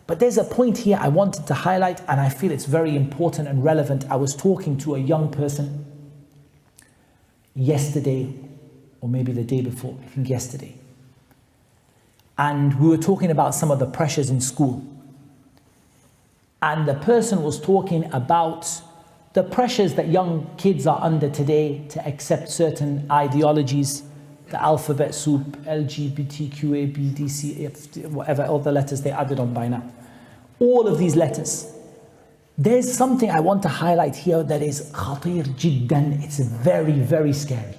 But there's a point here I wanted to highlight, and I feel it's very important and relevant. I was talking to a young person yesterday, or maybe the day before, I think yesterday. And we were talking about some of the pressures in school. And the person was talking about the pressures that young kids are under today to accept certain ideologies, the alphabet soup, LGBTQA, B, D, C, F, whatever, all the letters they added on by now. All of these letters. There's something I want to highlight here that is khatir jiddan. It's very, very scary.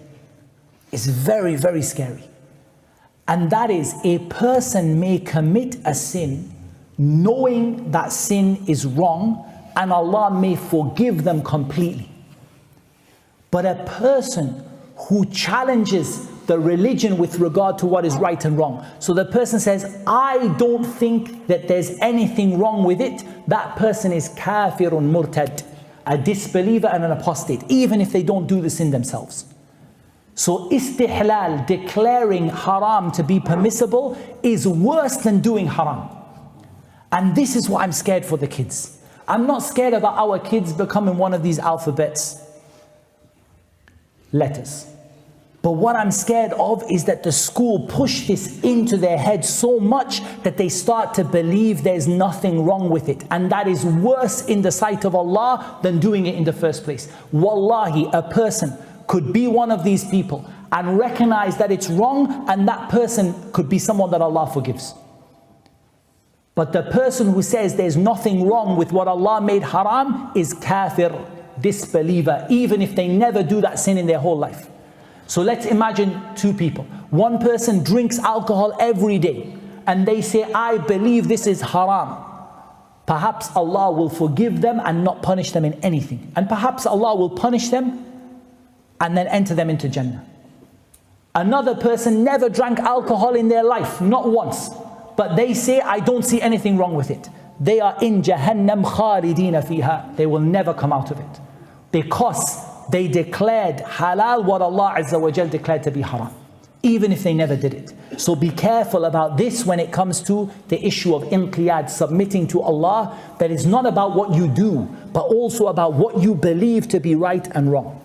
It's very, very scary. And that is, a person may commit a sin knowing that sin is wrong, and Allah may forgive them completely. But a person who challenges the religion with regard to what is right and wrong, so the person says, I don't think that there's anything wrong with it, that person is kafirun murtad, a disbeliever and an apostate, even if they don't do the sin themselves. So istihlal, declaring haram to be permissible, is worse than doing haram. And this is what I'm scared for the kids. I'm not scared about our kids becoming one of these alphabets letters. But what I'm scared of is that the school push this into their heads so much that they start to believe there's nothing wrong with it. And that is worse in the sight of Allah than doing it in the first place. Wallahi, a person could be one of these people and recognize that it's wrong, and that person could be someone that Allah forgives. But the person who says there's nothing wrong with what Allah made haram is kafir, disbeliever, even if they never do that sin in their whole life. So let's imagine two people. One person drinks alcohol every day, and they say, I believe this is haram. Perhaps Allah will forgive them and not punish them in anything. And perhaps Allah will punish them and then enter them into Jannah. Another person never drank alcohol in their life, not once. But they say, I don't see anything wrong with it. They are in Jahannam khalidina fiha. They will never come out of it. Because they declared halal what Allah Azza wa Jal declared to be haram, even if they never did it. So be careful about this when it comes to the issue of inqiyad, submitting to Allah. That is not about what you do, but also about what you believe to be right and wrong.